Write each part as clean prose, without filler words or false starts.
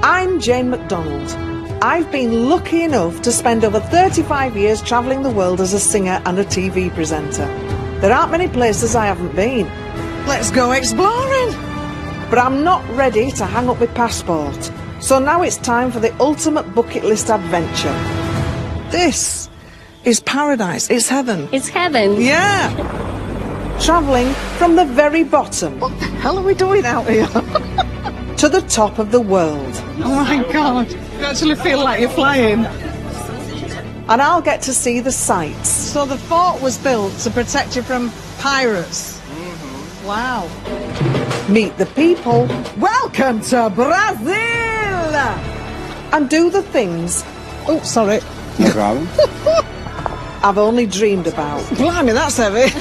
I'm Jane McDonald. I've been lucky enough to spend over 35 years travelling the world as a singer and a TV presenter. There aren't many places I haven't been. Let's go exploring! But I'm not ready to hang up my passport. So now it's time for the ultimate bucket list adventure. This is paradise. It's heaven. It's heaven. Yeah! Travelling from the very bottom. What the hell are we doing out here? To the top of the world. Oh my God, you actually feel like you're flying. And I'll get to see the sights. So the fort was built to protect you from pirates? Mm-hmm. Wow. Meet the people. Welcome to Brazil! And do the things. Oh, sorry. No problem. I've only dreamed about. Blimey, that's heavy.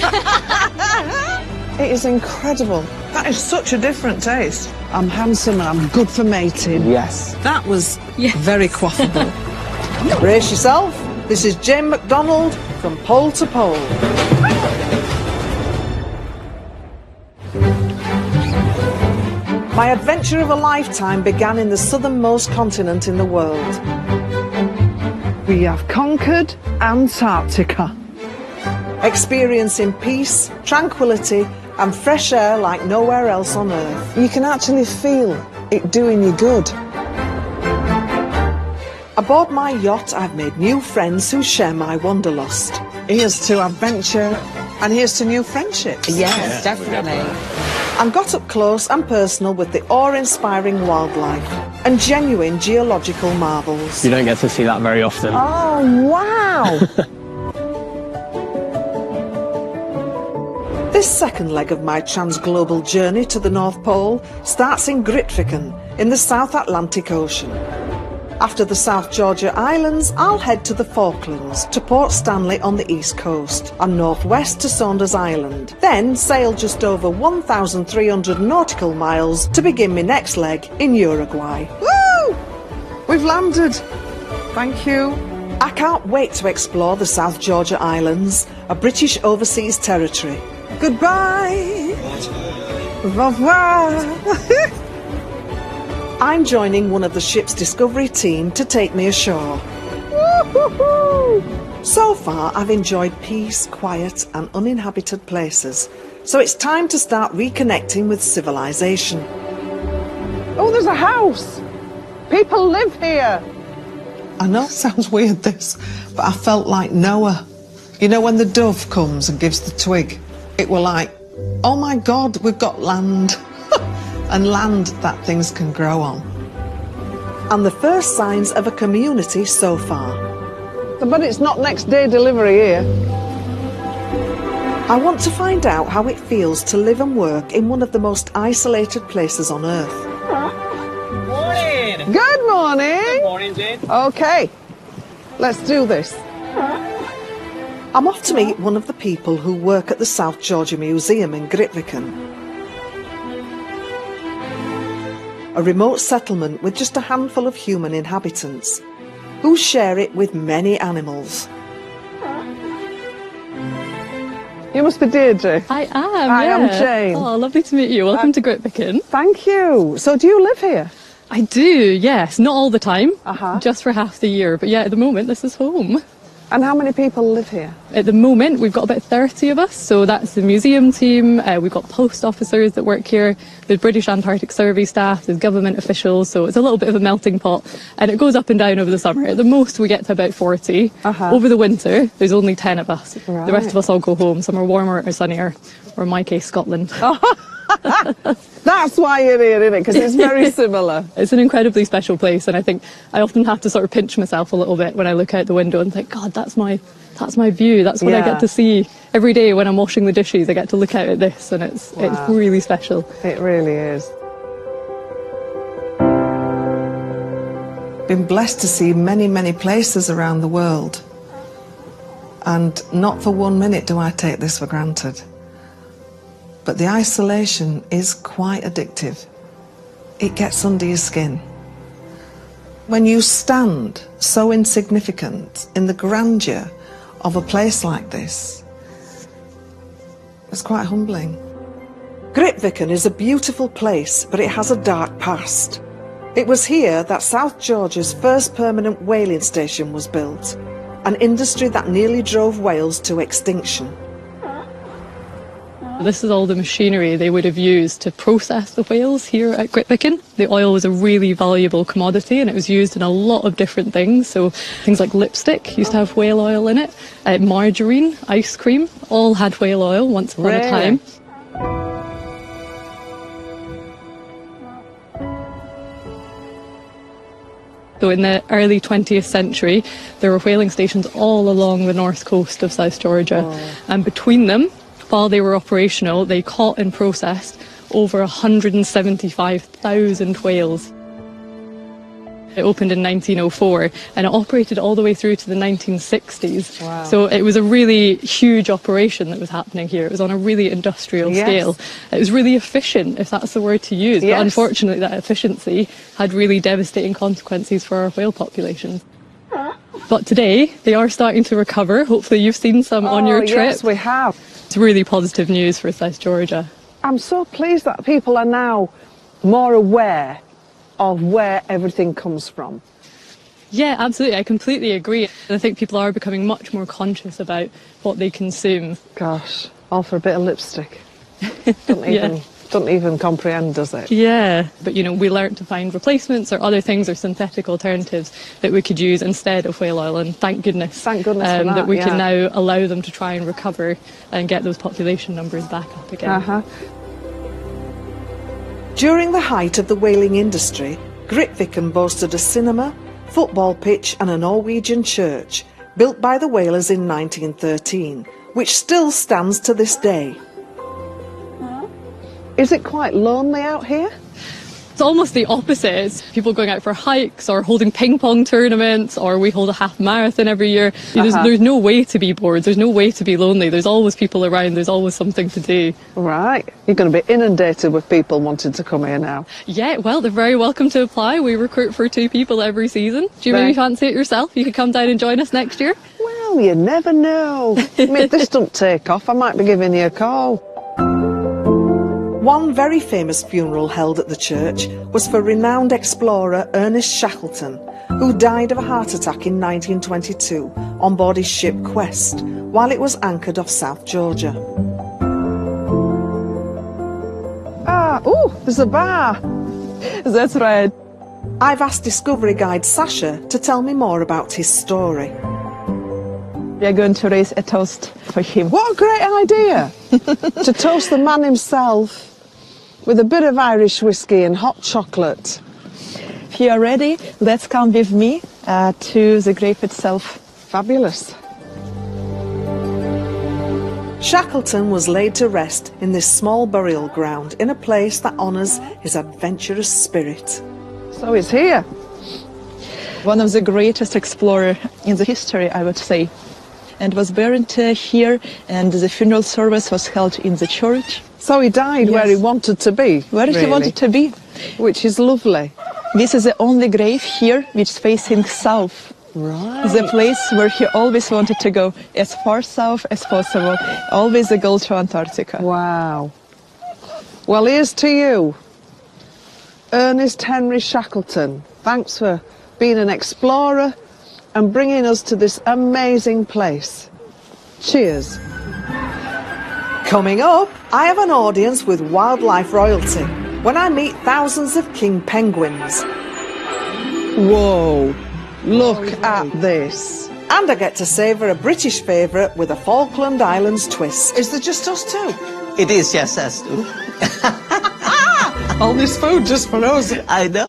It is incredible. That is such a different taste. I'm handsome and I'm good for mating. Yes. That was Yes. very quaffable. Brace yourself. This is Jane McDonald from pole to pole. My adventure of a lifetime began in the southernmost continent in the world. We have conquered Antarctica. Experiencing peace, tranquility and fresh air like nowhere else on earth. You can actually feel it doing you good. Aboard my yacht, I've made new friends who share my wanderlust. Here's to adventure and here's to new friendships. Yes, definitely. And got up close and personal with the awe-inspiring wildlife and genuine geological marvels. You don't get to see that very often. Oh, wow! This second leg of my trans-global journey to the North Pole starts in Grytviken in the South Atlantic Ocean. After the South Georgia Islands, I'll head to the Falklands, to Port Stanley on the east coast, and northwest to Saunders Island. Then sail just over 1,300 nautical miles to begin my next leg in Uruguay. Woo! We've landed. Thank you. I can't wait to explore the South Georgia Islands, a British overseas territory. Goodbye. Au revoir. I'm joining one of the ship's discovery team to take me ashore. So far, I've enjoyed peace, quiet and uninhabited places. So it's time to start reconnecting with civilization. Oh, there's a house. People live here. I know it sounds weird, this, but I felt like Noah. You know, when the dove comes and gives the twig, it were like, oh my God, we've got land. And land that things can grow on. And the first signs of a community so far. But it's not next day delivery here. I want to find out how it feels to live and work in one of the most isolated places on Earth. Morning! Good morning. Good morning, Jane. Okay, let's do this. I'm off to meet one of the people who work at the South Georgia Museum in Grytviken. A remote settlement with just a handful of human inhabitants, who share it with many animals. You must be Deirdre. I am. I am yeah. Jane. Oh, lovely to meet you. Welcome to Grytviken. Thank you. So do you live here? I do, yes. Not all the time, Uh-huh. just for half the year. But yeah, at the moment, this is home. And how many people live here? At the moment, we've got about 30 of us. So that's the museum team. We've got post officers that work here. There's British Antarctic Survey staff. There's government officials. So it's a little bit of a melting pot. And it goes up and down over the summer. At the most, we get to about 40. Uh-huh. Over the winter, there's only 10 of us. Right. The rest of us all go home. Some are warmer or sunnier. Or in my case, Scotland. That's why you're here, isn't it? Because it's very similar. It's an incredibly special place, and I think I often have to sort of pinch myself a little bit when I look out the window and think, God, that's my view. That's what I Yeah. get to see every day when I'm washing the dishes. I get to look out at this, and it's really special. It really is. Been blessed to see many, many places around the world. And not for 1 minute do I take this for granted. But the isolation is quite addictive. It gets under your skin. When you stand so insignificant in the grandeur of a place like this, it's quite humbling. Grytviken is a beautiful place, but it has a dark past. It was here that South Georgia's first permanent whaling station was built, an industry that nearly drove whales to extinction. This is all the machinery they would have used to process the whales here at Grytviken. The oil was a really valuable commodity and it was used in a lot of different things. So things like lipstick used to have whale oil in it, margarine, ice cream, all had whale oil once upon a time. So in the early 20th century, there were whaling stations all along the north coast of South Georgia. And between them, while they were operational, they caught and processed over 175,000 whales. It opened in 1904 and it operated all the way through to the 1960s. Wow. So it was a really huge operation that was happening here. It was on a really industrial scale. It was really efficient, if that's the word to use. But unfortunately, that efficiency had really devastating consequences for our whale populations. But today, they are starting to recover. Hopefully you've seen some on your trip. Yes, we have. It's really positive news for South Georgia. I'm so pleased that people are now more aware of where everything comes from. Yeah, absolutely. I completely agree. I think people are becoming much more conscious about what they consume. Gosh, all for a bit of lipstick. Don't even comprehend, does it? Yeah, but you know, we learned to find replacements or other things or synthetic alternatives that we could use instead of whale oil, and thank goodness for that we can now allow them to try and recover and get those population numbers back up again. During the height of the whaling industry, Grytviken boasted a cinema, football pitch and a Norwegian church, built by the whalers in 1913, which still stands to this day. Is it quite lonely out here? It's almost the opposite. It's people going out for hikes or holding ping pong tournaments, or we hold a half marathon every year. There's no way to be bored. There's no way to be lonely. There's always people around. There's always something to do. Right. You're going to be inundated with people wanting to come here now. Yeah, well, they're very welcome to apply. We recruit for 2 people every season. Do you maybe fancy it yourself? You could come down and join us next year. Well, you never know. I mean, if this doesn't take off, I might be giving you a call. One very famous funeral held at the church was for renowned explorer Ernest Shackleton, who died of a heart attack in 1922 on board his ship Quest, while it was anchored off South Georgia. There's a bar. That's right. I've asked Discovery Guide Sasha to tell me more about his story. We are going to raise a toast for him. What a great idea! To toast the man himself with a bit of Irish whiskey and hot chocolate. If you are ready, let's come with me to the grave itself. Fabulous. Shackleton was laid to rest in this small burial ground in a place that honours his adventurous spirit. So he's here. One of the greatest explorers in the history, I would say. And was buried here, and the funeral service was held in the church. So he died where he wanted to be. Where he wanted to be. Which is lovely. This is the only grave here which is facing south. Right. The place where he always wanted to go, as far south as possible. Always the goal to Antarctica. Wow. Well, here's to you, Ernest Henry Shackleton. Thanks for being an explorer and bringing us to this amazing place. Cheers. Coming up, I have an audience with wildlife royalty when I meet thousands of king penguins. Whoa, look at this. And I get to savour a British favourite with a Falkland Islands twist. Is there just us two? It is just us two. All this food just for us. I know.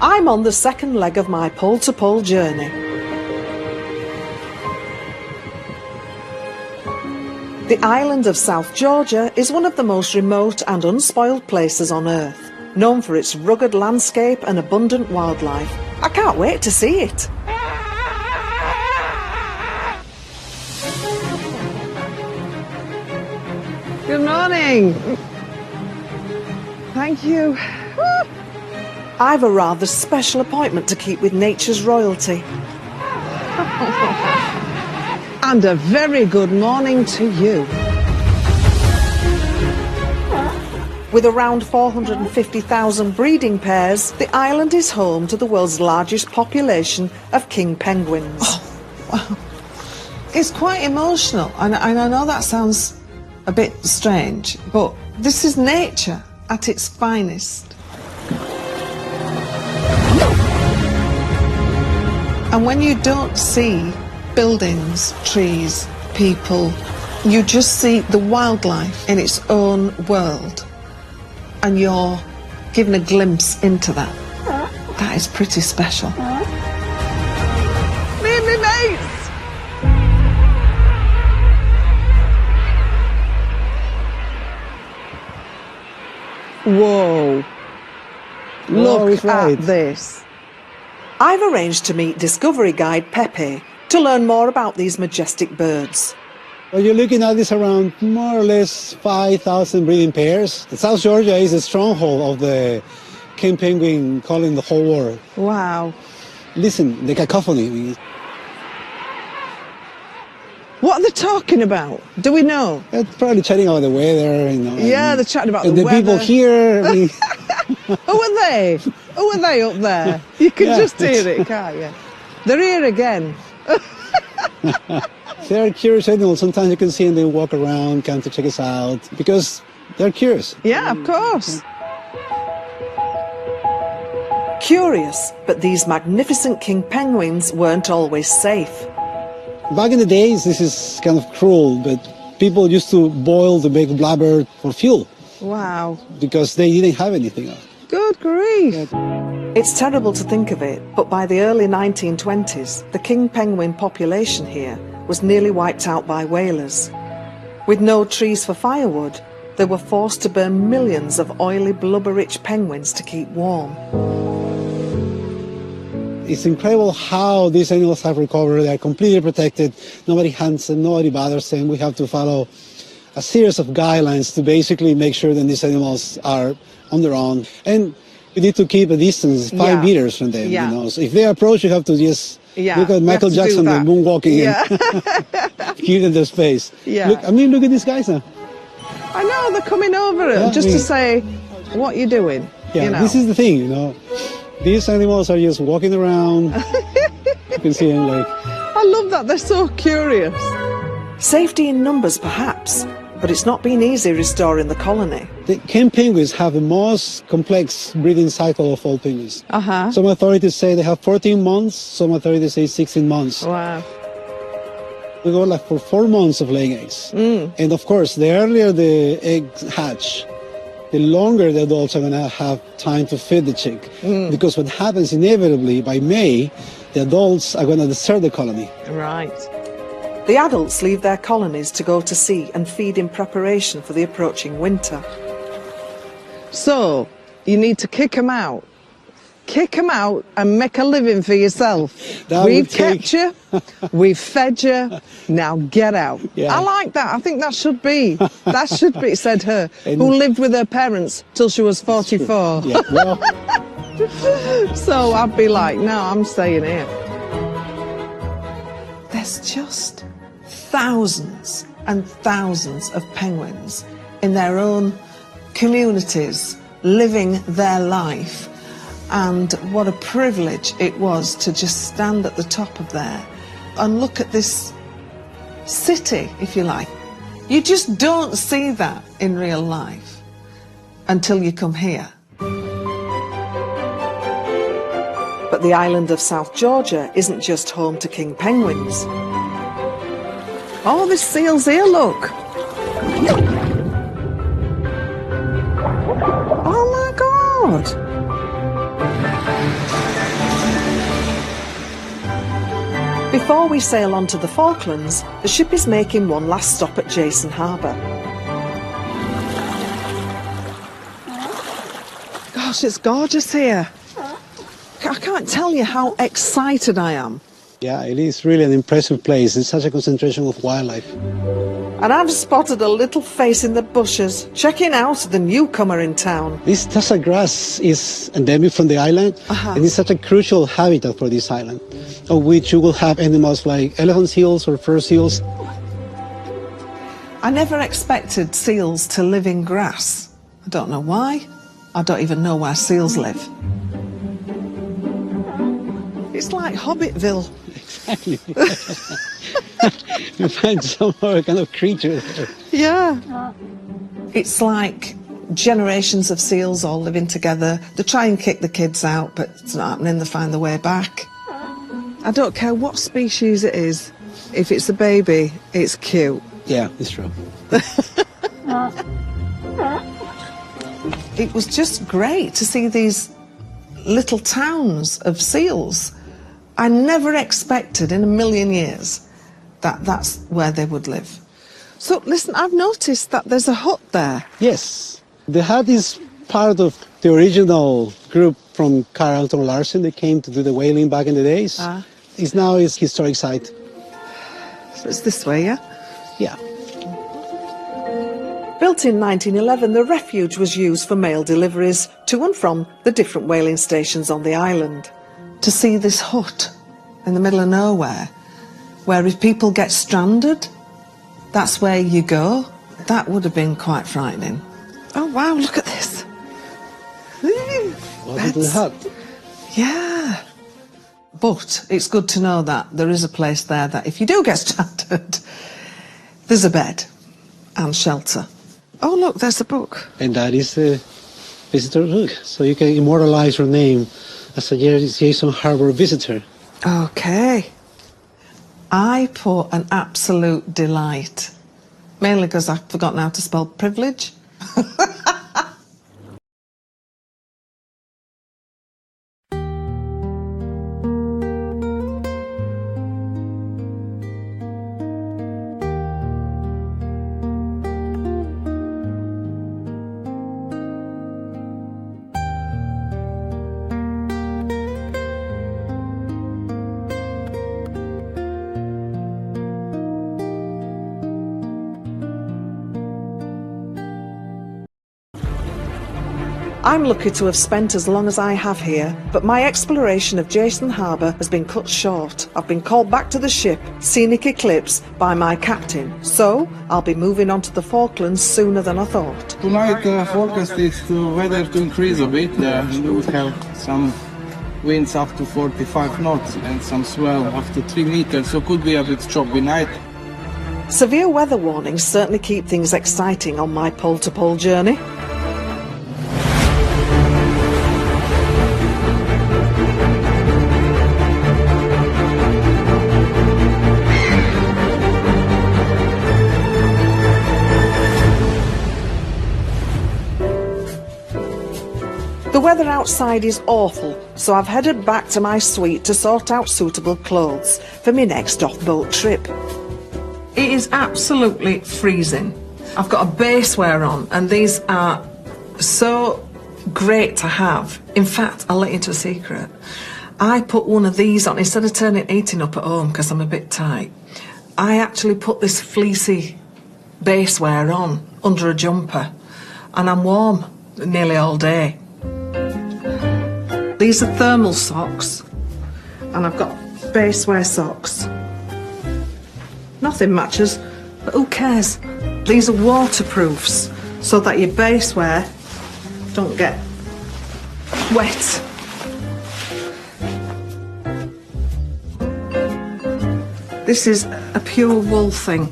I'm on the second leg of my pole-to-pole journey. The island of South Georgia is one of the most remote and unspoiled places on Earth, known for its rugged landscape and abundant wildlife. I can't wait to see it. Good morning. Thank you. I've a rather special appointment to keep with nature's royalty. And a very good morning to you. With around 450,000 breeding pairs, the island is home to the world's largest population of king penguins. Oh, wow. It's quite emotional, and I know that sounds a bit strange, but this is nature at its finest. And when you don't see buildings, trees, people, you just see the wildlife in its own world, and you're given a glimpse into that. That is pretty special. Me and me mates! Whoa. Look at this. I've arranged to meet Discovery Guide Pepe to learn more about these majestic birds. Well, you're looking at this around more or less 5,000 breeding pairs. South Georgia is a stronghold of the king penguin calling the whole world. Wow. Listen, the cacophony. What are they talking about? Do we know? They're probably chatting about the weather, you know. Yeah, they're chatting about the weather. weather. The people here. I mean, Who are they? Who are they up there? You can just hear it, can't you? They're here again. they're curious animals. Sometimes you can see them, they walk around, come to check us out, because they're curious. Yeah, of course. Curious, but these magnificent king penguins weren't always safe. Back in the days, this is kind of cruel, but people used to boil the baked blubber for fuel. Wow. Because they didn't have anything else. Good grief. It's terrible to think of it, but by the early 1920s, the king penguin population here was nearly wiped out by whalers. With no trees for firewood, they were forced to burn millions of oily, blubber-rich penguins to keep warm. It's incredible how these animals have recovered. They are completely protected. Nobody hunts them, nobody bothers them. We have to follow a series of guidelines to basically make sure that these animals are on their own. And you need to keep a distance, 5 meters from them. Yeah. You know? So if they approach, you have to just look at Michael Jackson and moonwalking and give them their space. Yeah. Look at these guys now. I know, they're coming over just to say, what you doing? Yeah, you know? This is the thing, you know. These animals are just walking around. You can see them like... I love that, they're so curious. Safety in numbers, perhaps, but it's not been easy restoring the colony. The king penguins have the most complex breeding cycle of all penguins. Uh-huh. Some authorities say they have 14 months, some authorities say 16 months. Wow. We go like for 4 months of laying eggs. And of course, the earlier the eggs hatch, the longer the adults are going to have time to feed the chick. Because what happens inevitably, by May, the adults are going to desert the colony. Right. The adults leave their colonies to go to sea and feed in preparation for the approaching winter. So, you need to kick them out. Kick them out and make a living for yourself. We've kept you, we've fed you, now get out. Yeah. I like that. I think that should be, said her, who lived with her parents till she was 44. Yeah, well... So I'd be like, no, I'm staying here. There's just thousands and thousands of penguins in their own communities, living their life. And what a privilege it was to just stand at the top of there and look at this city, if you like. You just don't see that in real life until you come here. But the island of South Georgia isn't just home to king penguins. Oh, this seal's here, look. Oh my God. Before we sail on to the Falklands, the ship is making one last stop at Jason Harbour. Gosh, it's gorgeous here. I can't tell you how excited I am. Yeah, it is really an impressive place. It's such a concentration of wildlife. And I've spotted a little face in the bushes, checking out the newcomer in town. This tassa grass is endemic from the island, and it's such a crucial habitat for this island, of which you will have animals like elephant seals or fur seals. I never expected seals to live in grass. I don't know why. I don't even know where seals live. It's like Hobbitville. Exactly. You find some other kind of creature there. Yeah. It's like generations of seals all living together. They try and kick the kids out, but it's not happening. They find their way back. I don't care what species it is. If it's a baby, it's cute. Yeah, it's true. It was just great to see these little towns of seals. I never expected in a million years that that's where they would live. So, listen, I've noticed that there's a hut there. Yes, the hut is part of the original group from Carlton Larsen. They came to do the whaling back in the days. It's now a historic site. So it's this way, yeah? Yeah. Built in 1911, the refuge was used for mail deliveries to and from the different whaling stations on the island. To see this hut in the middle of nowhere, where if people get stranded, that's where you go, that would have been quite frightening. Oh, wow, look at this. Welcome to the hut. Yeah. But it's good to know that there is a place there that if you do get stranded, there's a bed and shelter. Oh, look, there's a book. And that is the visitor book. So you can immortalize your name as a Jason Harbour visitor. Okay. I put an absolute delight, mainly because I've forgotten how to spell privilege. I'm lucky to have spent as long as I have here, but my exploration of Jason Harbour has been cut short. I've been called back to the ship, Scenic Eclipse, by my captain. So, I'll be moving on to the Falklands sooner than I thought. Tonight forecast is the weather to increase a bit. We will have some winds up to 45 knots and some swell up to 3 meters, so could be a bit choppy night. Severe weather warnings certainly keep things exciting on my pole-to-pole journey. The weather outside is awful, so I've headed back to my suite to sort out suitable clothes for my next off-boat trip. It is absolutely freezing. I've got a base wear on, and these are so great to have. In fact, I'll let you into a secret. I put one of these on, instead of turning heating up at home because I'm a bit tight, I actually put this fleecy base wear on under a jumper, and I'm warm nearly all day. These are thermal socks, and I've got base wear socks. Nothing matches, but who cares? These are waterproofs, so that your base wear don't get wet. This is a pure wool thing.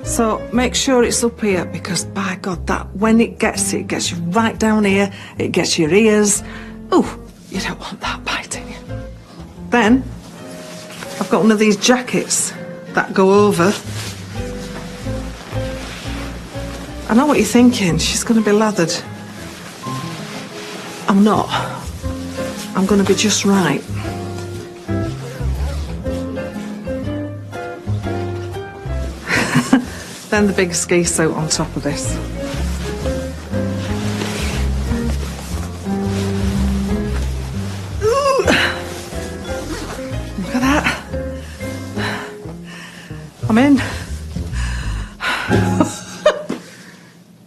So make sure it's up here, because by God, that when it gets you right down here, it gets your ears. Ooh, you don't want that biting you. Then, I've got one of these jackets that go over. I know what you're thinking, she's going to be lathered. I'm not. I'm going to be just right. Then the big ski suit on top of this. Ooh. Look at that. I'm in.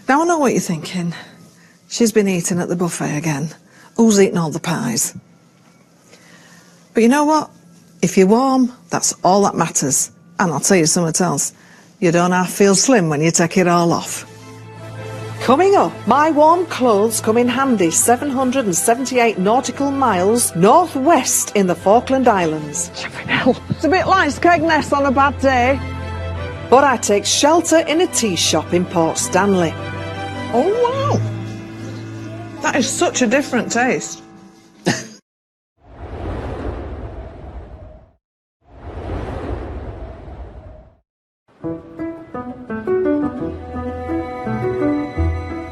Now I know what you're thinking. She's been eating at the buffet again. Who's eating all the pies? But you know what? If you're warm, that's all that matters. And I'll tell you something else. You don't half feel slim when you take it all off. Coming up, my warm clothes come in handy 778 nautical miles northwest in the Falkland Islands. It's a bit like Skegness on a bad day. But I take shelter in a tea shop in Port Stanley. Oh, wow. That is such a different taste.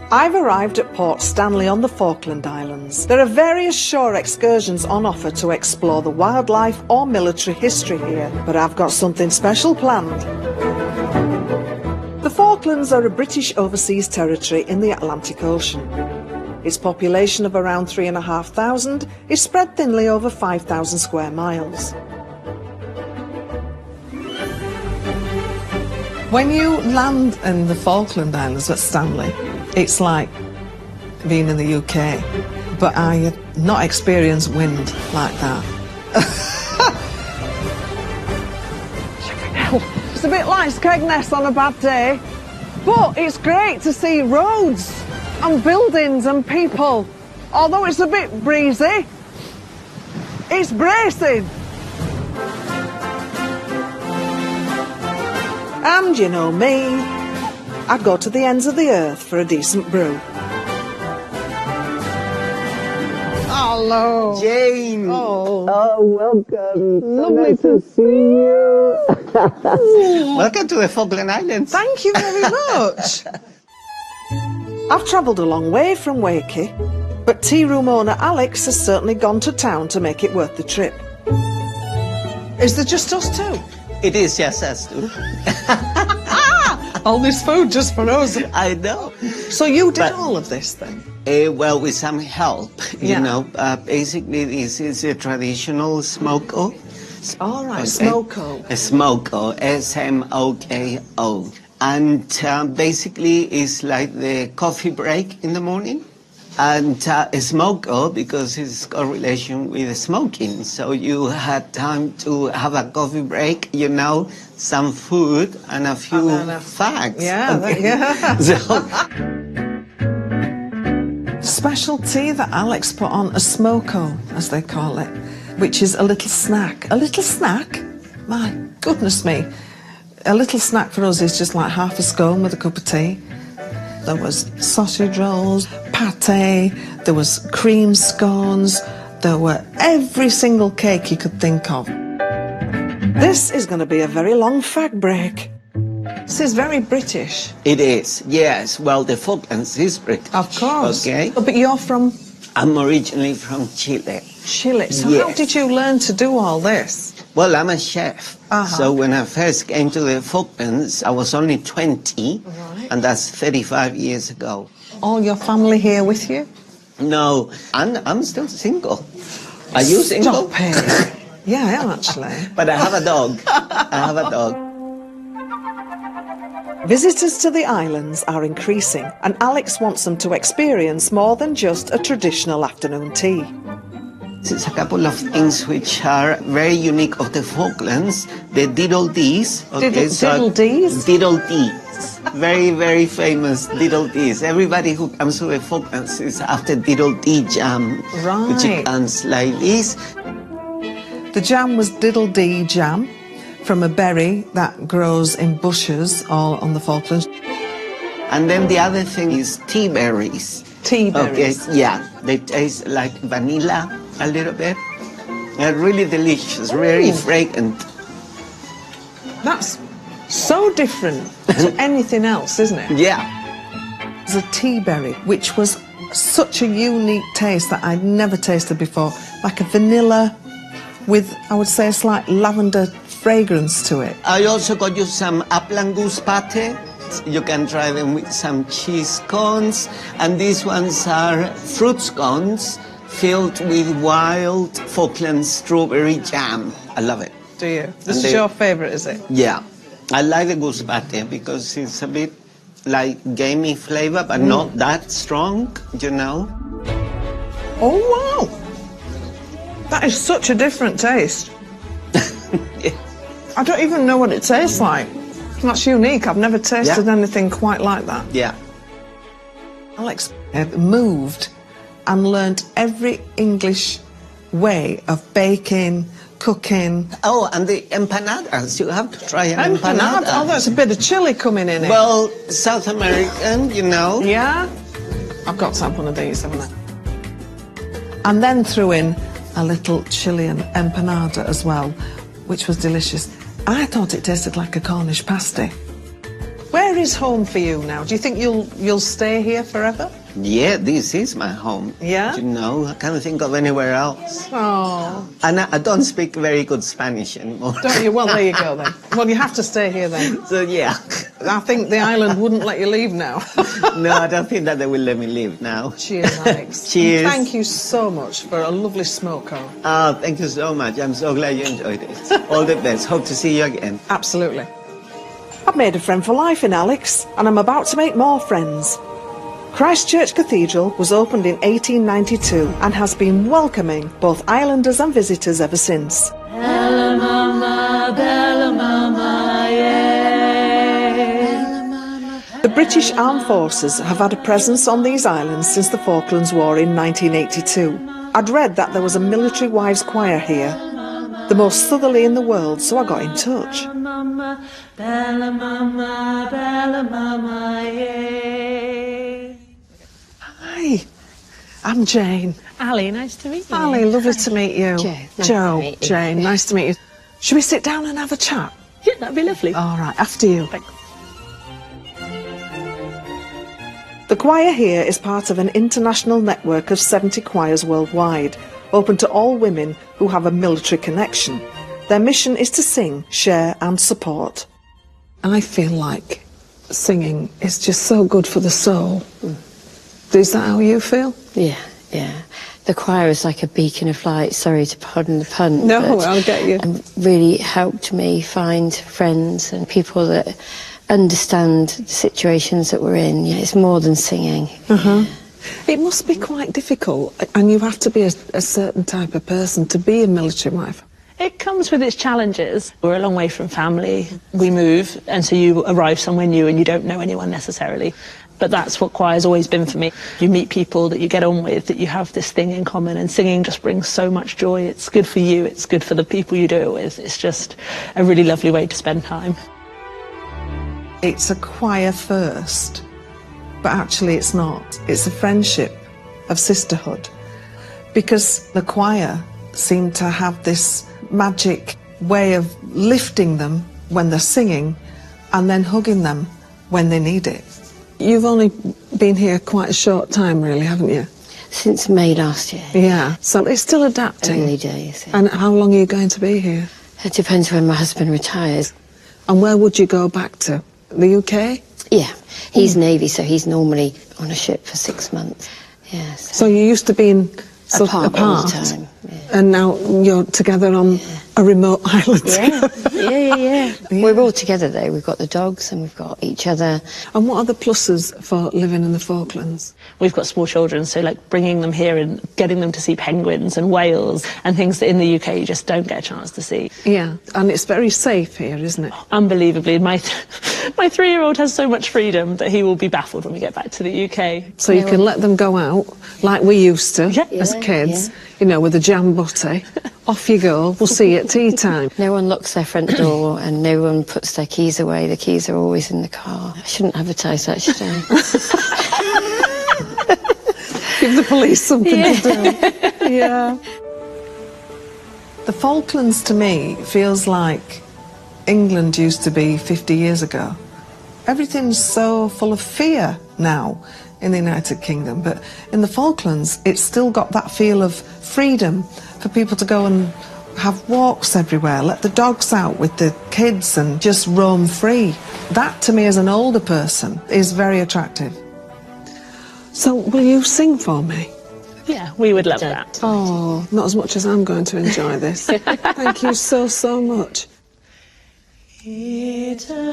I've arrived at Port Stanley on the Falkland Islands. There are various shore excursions on offer to explore the wildlife or military history here, but I've got something special planned. The Falklands are a British overseas territory in the Atlantic Ocean. Its population of around 3,500 is spread thinly over 5,000 square miles. When you land in the Falkland Islands at Stanley, it's like being in the UK, but I had not experienced wind like that. It's a bit like Skegness on a bad day. But it's great to see roads and buildings and people. Although it's a bit breezy, it's bracing. And you know me, I go to the ends of the earth for a decent brew. Hello. Jane! Oh, welcome. lovely to see you. Welcome to the Falkland Islands. Thank you very much. I've travelled a long way from Wakey, but tea room owner Alex has certainly gone to town to make it worth the trip. Is there just us two? It is just us two. All this food just for us. I know. So you did But- all of this then? Well, with some help, Yeah. you know. Basically, this is a traditional smoko. All right, Okay. smoko. A smoko, S-M-O-K-O. And basically, it's like the coffee break in the morning. And a smoko, because it's got relation with smoking. So you had time to have a coffee break, you know, some food and a few facts. Yeah, Okay. yeah. So, Special tea that Alex put on, a smoko, as they call it, which is a little snack. A little snack? My goodness me. A little snack for us is just like half a scone with a cup of tea. There was sausage rolls, pate, there was cream scones, there were every single cake you could think of. This is going to be a very long fag break. This is very British. it is, yes. Well, the Falklands is British. Of course. Okay. But you're from I'm originally from Chile. Chile. So how Yes. did you learn to do all this? Well, I'm a chef. Uh-huh. So when I first came to the Falklands, I was only 20, Right. and that's 35 years ago. All your family here with you? No, I'm still single. Are you single? Stop it. Yeah, I am actually. But I have a dog. I have a dog. Visitors to the islands are increasing, and Alex wants them to experience more than just a traditional afternoon tea. There's a couple of things which are very unique of the Falklands. The diddle dees. Diddle dees? Diddle dees. Very, very famous diddle dees. Everybody who comes to the Falklands is after diddle dee jam. Which Right. it comes like this. The jam was diddle dee jam from a berry that grows in bushes all on the Falklands. And then the other thing is tea berries. Tea Okay, berries. yeah. They taste like vanilla a little bit. They're really delicious, very fragrant. That's so different to anything else, isn't it? Yeah. It was a tea berry, which was such a unique taste that I'd never tasted before. Like a vanilla with, I would say, a slight lavender fragrance to it. I also got you some upland goose pate. You can try them with some cheese cones. And these ones are fruit scones filled with wild Falkland strawberry jam. I love it. Do you? This And is they- your favourite, is it? Yeah. I like the goose pate because it's a bit like gamey flavor, but not that strong, you know. Oh, wow. That is such a different taste. Yeah. I don't even know what it tastes like. That's unique. I've never tasted anything quite like that. Yeah. Alex moved and learnt every English way of baking, cooking. Oh, and the empanadas. You have to try an empanada. Oh, there's a bit of chili coming in it. Well, South American, you know. Yeah? I've got to have one of these, haven't I? And then threw in a little Chilean empanada as well, which was delicious. I thought it tasted like a Cornish pasty. Where is home for you now? Do you think you'll stay here forever? Yeah, this is my home. Yeah? You know, I can't think of anywhere else. Oh. And I don't speak very good Spanish anymore. Don't you? Well, there you go then. Well, you have to stay here then. So, yeah. I think the island wouldn't let you leave now. No, I don't think that they will let me leave now. Cheers, Alex. Cheers. And thank you so much for a lovely smoko. Oh, thank you so much. I'm so glad you enjoyed it. All the best. Hope to see you again. Absolutely. I've made a friend for life in Alex, and I'm about to make more friends. Christchurch Cathedral was opened in 1892 and has been welcoming both islanders and visitors ever since. Bella mama, yeah. The British Armed Forces have had a presence on these islands since the Falklands War in 1982. I'd read that there was a military wives choir here, the most southerly in the world, so I got in touch. Bella mama, yeah. Hi, I'm Jane. Ali, nice to meet you. Ali, lovely to meet you. Joe, nice to meet you. Jane, nice to meet you. Should we sit down and have a chat? Yeah, that'd be lovely. All right, after you. Thanks. The choir here is part of an international network of 70 choirs worldwide, open to all women who have a military connection. Their mission is to sing, share and support. I feel like singing is just so good for the soul. Is that how you feel? Yeah. The choir is like a beacon of light, sorry to pardon the pun. No, but I'll get you. Really helped me find friends and people that understand the situations that we're in. Yeah, it's more than singing. It must be quite difficult, and you have to be a certain type of person to be a military wife. It comes with its challenges. We're a long way from family. We move, and so you arrive somewhere new and you don't know anyone necessarily. But that's what choir's always been for me. You meet people that you get on with, that you have this thing in common, and singing just brings so much joy. It's good for you, it's good for the people you do it with. It's just a really lovely way to spend time. It's a choir first, but actually it's not. It's a friendship of sisterhood, because the choir seem to have this magic way of lifting them when they're singing and then hugging them when they need it. You've only been here quite a short time, really, haven't you? Since May last year. Yeah, so it's still adapting. Early days. Yeah. And how long are you going to be here? It depends when my husband retires. And where would you go back to? The UK? Yeah, he's Navy, so he's normally on a ship for 6 months. Yeah. So you used to be in sort of apart all the time. Yeah. And now you're together on a remote island. Yeah. We're all together though. We've got the dogs and we've got each other. And what are the pluses for living in the Falklands? We've got small children, so like bringing them here and getting them to see penguins and whales and things that in the UK you just don't get a chance to see. Yeah, and it's very safe here, isn't it? Unbelievably. My 3-year-old has so much freedom that he will be baffled when we get back to the UK. So you can let them go out like we used to as kids, you know, with a jam butty. Off you go, we'll see you at tea time. No one locks their front door and no one puts their keys away. The keys are always in the car. I shouldn't advertise that, should I? Give the police something to do. Yeah. The Falklands to me feels like England used to be 50 years ago. Everything's so full of fear now in the United Kingdom, but in the Falklands it's still got that feel of freedom for people to go and have walks everywhere, let the dogs out with the kids and just roam free. That to me as an older person is very attractive. So will you sing for me? Yeah, we would love that. Oh, not as much as I'm going to enjoy this. Thank you so, so much. Eternal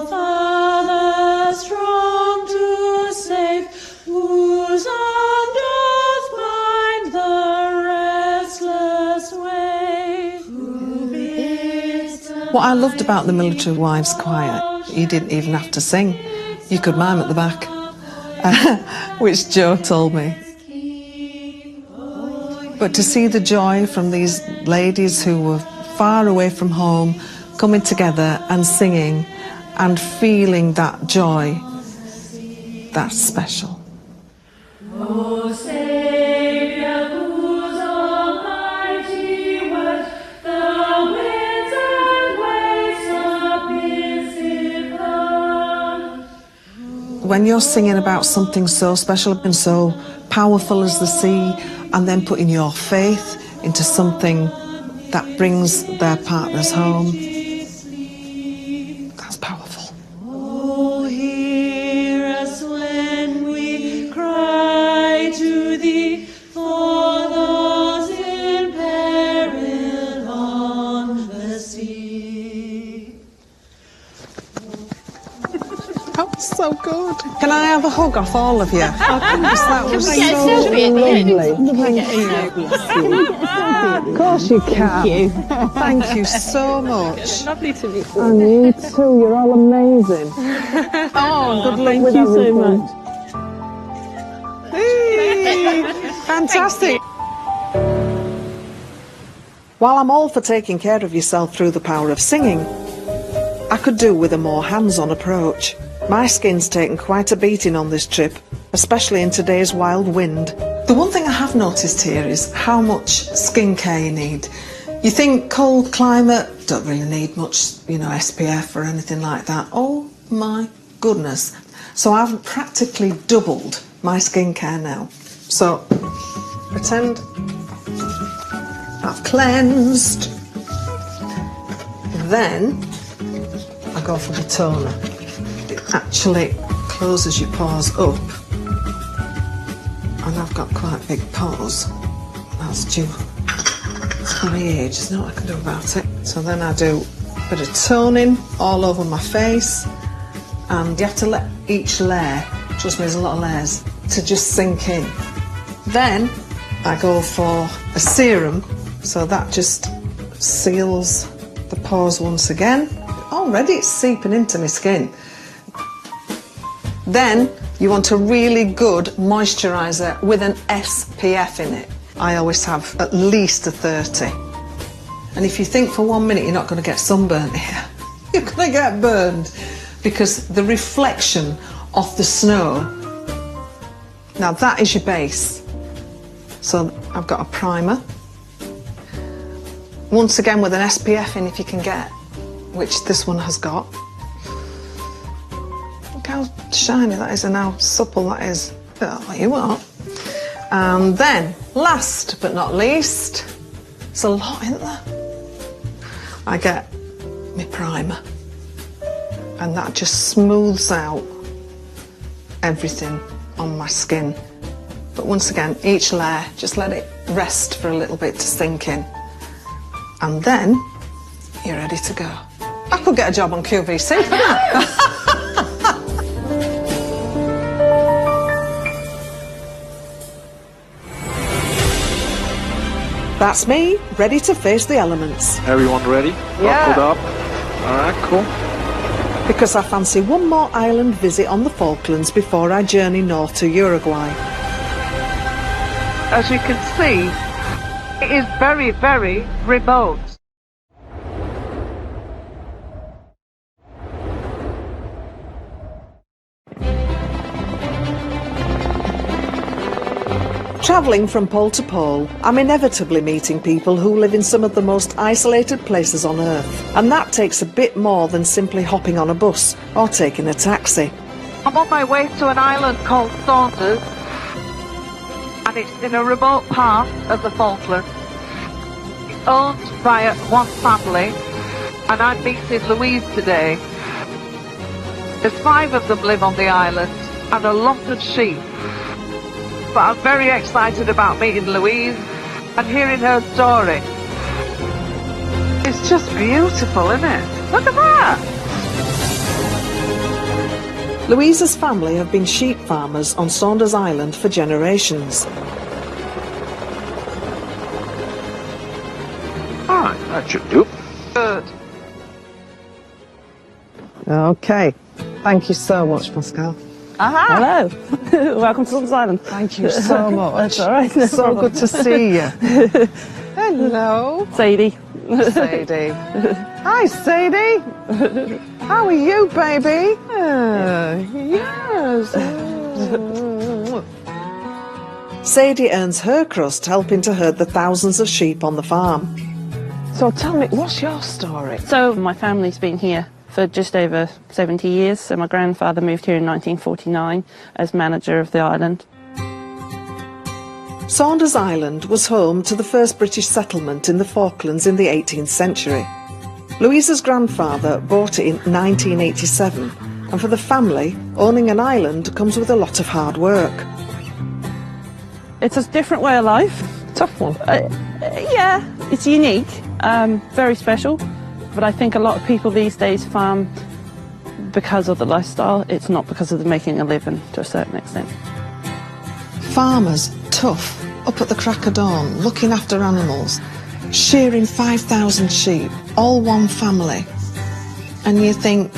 Father, strong to save, whose arm doth bind the restless wave. Who bids What I loved about the Military Wives Choir, you didn't even have to sing. You could mime at the back, which Joe told me. But to see the joy from these ladies who were far away from home, coming together and singing and feeling that joy, that's special. O Saviour, whose almighty word the winds and waves submissive come. When you're singing about something so special and so powerful as the sea, and then putting your faith into something that brings their partners home, that's powerful. Oh, hear us when we cry to thee for those in peril on the sea. That was so good. Can I have a hug off all of you? That was Can we get a so selfie at the end? Of course you can. Thank you so much. Lovely to meet you. And you too, you're all amazing. Oh, good luck Thank you so much. Fantastic. While I'm all for taking care of yourself through the power of singing, I could do with a more hands-on approach. My skin's taken quite a beating on this trip, especially in today's wild wind. The one thing I have noticed here is how much skincare you need. You think cold climate, don't really need much, SPF or anything like that. Oh my goodness. So I've practically doubled my skincare now. So pretend I've cleansed. Then I go for the toner. It actually closes your pores up. And I've got quite big pores. That's due to my age. There's nothing I can do about it. So then I do a bit of toning all over my face. And you have to let each layer, trust me, there's a lot of layers, to just sink in. Then I go for a serum, so that just seals the pores once again. Already it's seeping into my skin. Then you want a really good moisturiser with an SPF in it. I always have at least a 30. And if you think for 1 minute you're not going to get sunburnt here, you're going to get burned, because the reflection of the snow, now that is your base. So I've got a primer. Once again with an SPF in if you can get, which this one has got. Look how shiny that is and how supple that is. Oh, you are. And then, last but not least, there's a lot in there. I get my primer. And that just smooths out everything on my skin. But once again, each layer, just let it rest for a little bit to sink in. And then, you're ready to go. I could get a job on QVC for that. That's me, ready to face the elements. Everyone ready? Yeah. Buckled up. All right, cool. Because I fancy one more island visit on the Falklands before I journey north to Uruguay. As you can see, it is very, very remote. Travelling from pole to pole, I'm inevitably meeting people who live in some of the most isolated places on Earth. And that takes a bit more than simply hopping on a bus or taking a taxi. I'm on my way to an island called Saunders, and it's in a remote part of the Falklands. It's owned by one family, and I'm meeting Louise today. There's 5 of them live on the island, and a lot of sheep. But I'm very excited about meeting Louise and hearing her story. It's just beautiful, isn't it? Look at that! Louisa's family have been sheep farmers on Saunders Island for generations. Ah, that should do. Good. Okay. Thank you so much, Pascal. Hello. Welcome to Saunders Island. Thank you so much. That's all right. No So problem. good to see you. Hello. Sadie. Sadie. Hi, Sadie. How are you, baby? Yes. Sadie earns her crust helping to herd the thousands of sheep on the farm. So tell me, what's your story? So my family's been here for just over 70 years. So my grandfather moved here in 1949 as manager of the island. Saunders Island was home to the first British settlement in the Falklands in the 18th century. Louisa's grandfather bought it in 1987, and for the family, owning an island comes with a lot of hard work. It's a different way of life. Tough one. Yeah, it's unique, very special, but I think a lot of people these days farm because of the lifestyle. It's not because of the making a living to a certain extent. Farmers, tough, up at the crack of dawn, looking after animals, shearing 5,000 sheep, all one family. And you think,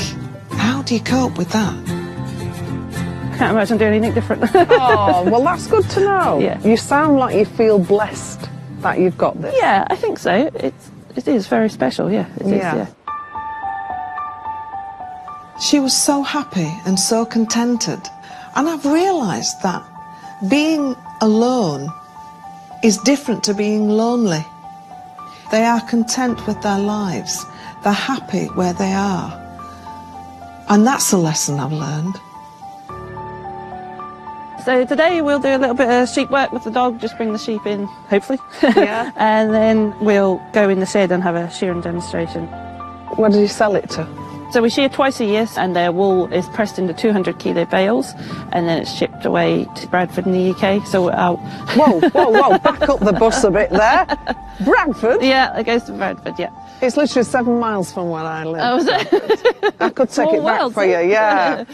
how do you cope with that? I can't imagine doing anything different. Oh, well, that's good to know. Yeah. You sound like you feel blessed that you've got this. Yeah, I think so. It is very special, yeah. It is, yeah. She was so happy and so contented. And I've realised that being alone is different to being lonely. They are content with their lives. They're happy where they are. And that's a lesson I've learned. So today we'll do a little bit of sheep work with the dog, just bring the sheep in, hopefully. Yeah. And then we'll go in the shed and have a shearing demonstration. Where did you sell it to? So we shear twice a year, and their wool is pressed into 200 kilo bales, and then it's shipped away to Bradford in the UK. So Whoa, back up the bus a bit there. Bradford? Yeah, it goes to Bradford, yeah. It's literally 7 miles from where I live. Oh, is it? I could take Small it back world, for you, yeah.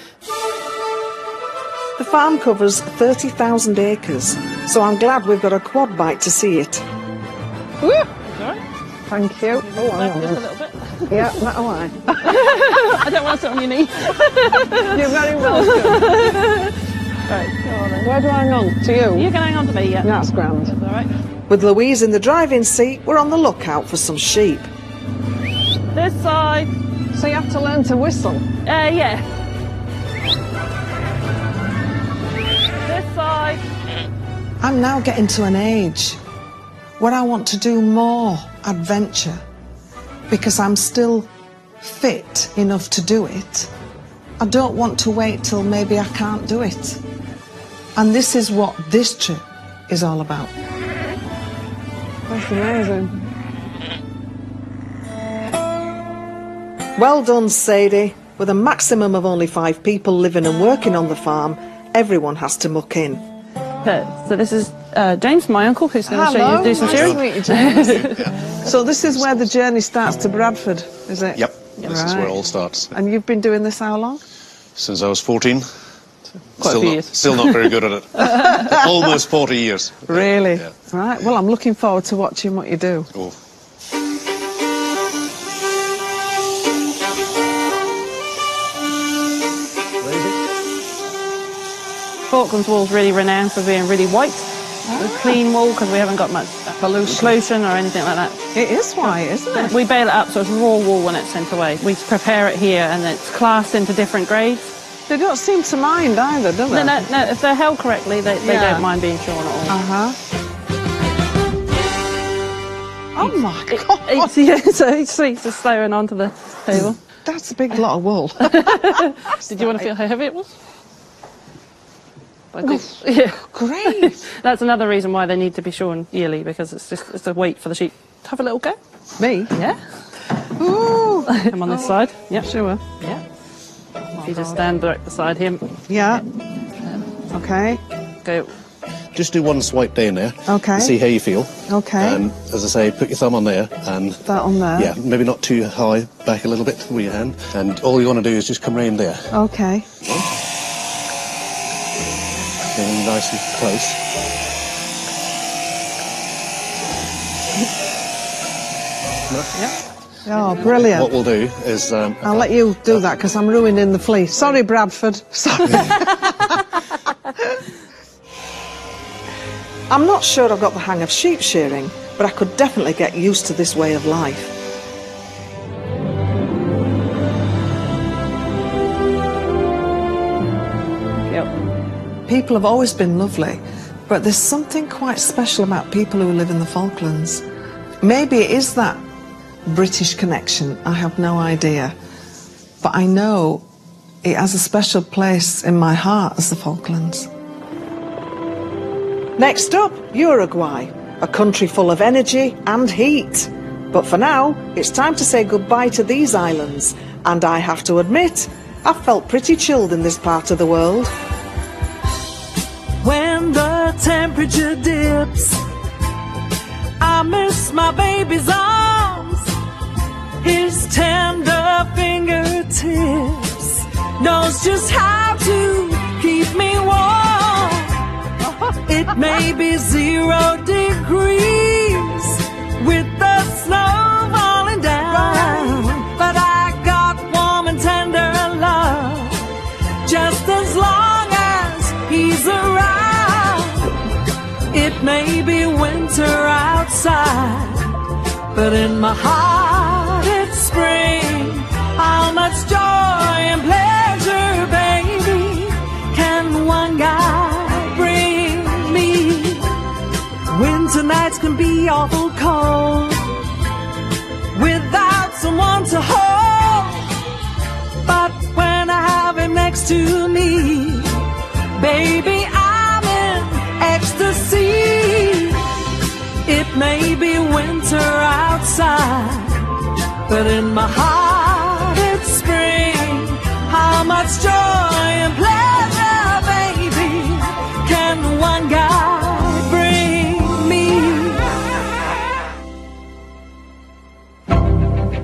The farm covers 30,000 acres, so I'm glad we've got a quad bike to see it. Woo! Sorry? Thank you. Oh, hang on. Just a little bit. Yeah, that am I. I don't want to sit on your knee. You're very welcome. Right, go on then. Where do I hang on? To you? You can hang on to me, yeah. That's grand. That's all right. With Louise in the driving seat, we're on the lookout for some sheep. This side. So you have to learn to whistle? Yeah. This side. I'm now getting to an age where I want to do more adventure because I'm still fit enough to do it. I don't want to wait till maybe I can't do it. And this is what this trip is all about. That's amazing. Well done, Sadie. With a maximum of only 5 people living and working on the farm, everyone has to muck in. So this is James, my uncle, who's going to show you do some nice shearing. to meet you, James. So this is where the journey starts to Bradford, is it? Yep, this is where it all starts. And you've been doing this how long? Since I was 14. Quite a few years. Still not very good at it. Almost 40 years. Really? Yeah. Right, well, I'm looking forward to watching what you do. Oh. Falklands wool's really renowned for being really white. It's clean wool because we haven't got much pollution or anything like that. It is white, isn't it? We bale it up so it's raw wool when it's sent away. We prepare it here and it's classed into different grades. They don't seem to mind either, do they? No, if they're held correctly, they don't mind being shorn at all. Uh-huh. Oh my God! So each sleeve's just slowing onto the table. That's a big lot of wool. Did you want to feel how heavy it was? Yeah. Great. That's another reason why they need to be shorn yearly, because it's a weight for the sheep. Have a little go. Me? Yeah. Ooh. I'm on this side. Yep. Sure. Yeah. If you just stand right beside him. Yeah. Okay. Go just do one swipe down there. Okay. And see how you feel. Okay. And as I say, put your thumb on there and... That on there? Yeah, maybe not too high, back a little bit with your hand. And all you want to do is just come round there. Okay. Getting nice and close. Oh, brilliant. What we'll do is... I'll let you do that because I'm ruining the fleece. Sorry, Bradford. Sorry. I'm not sure I've got the hang of sheep shearing, but I could definitely get used to this way of life. People have always been lovely, but there's something quite special about people who live in the Falklands. Maybe it is that British connection, I have no idea. But I know it has a special place in my heart as the Falklands. Next up, Uruguay, a country full of energy and heat. But for now, it's time to say goodbye to these islands. And I have to admit, I've felt pretty chilled in this part of the world. When the temperature dips, I miss my baby's arms. His tender fingertips knows just how to keep me warm. It may be 0 degrees with the snow falling down, but I got warm and tender love just as long as he's around. It may be winter outside, but in my heart it's spring. How much joy and pleasure, baby, can one guy bring me? Winter nights can be awful cold without someone to hold. But when I have him next to me, baby, I'm in ecstasy. It may be winter outside, but in my heart it's spring. How much joy and pleasure, baby, can one guy bring me?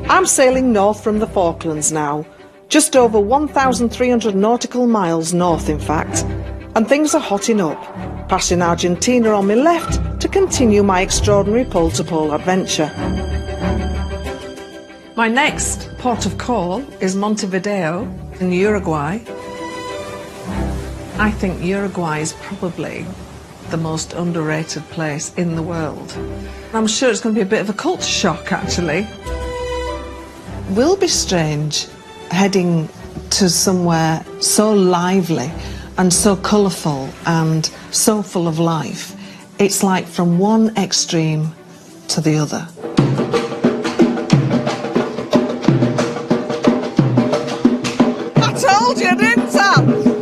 I'm sailing north from the Falklands now, just over 1,300 nautical miles north, in fact, and things are hotting up, passing Argentina on my left to continue my extraordinary pole-to-pole adventure. My next port of call is Montevideo in Uruguay. I think Uruguay is probably the most underrated place in the world. I'm sure it's going to be a bit of a culture shock, actually. Will be strange heading to somewhere so lively and so colourful and so full of life. It's like from one extreme to the other. I told you, didn't I?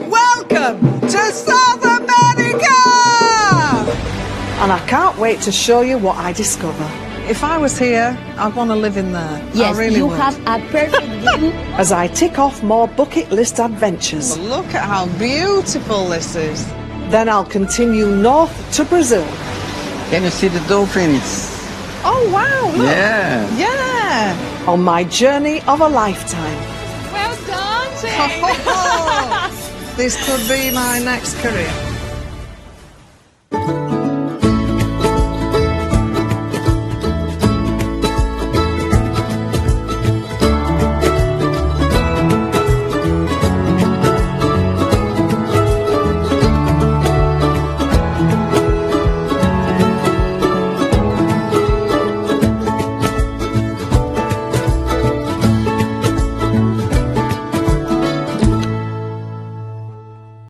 Welcome to South America! And I can't wait to show you what I discover. If I was here, I'd want to live in there. Yes, I really you would. have a perfect view. As I tick off more bucket list adventures. But look at how beautiful this is. Then I'll continue north to Brazil. Can you see the dolphins? Oh, wow, look. Yeah. Yeah. On my journey of a lifetime. Well done, Jane. This could be my next career.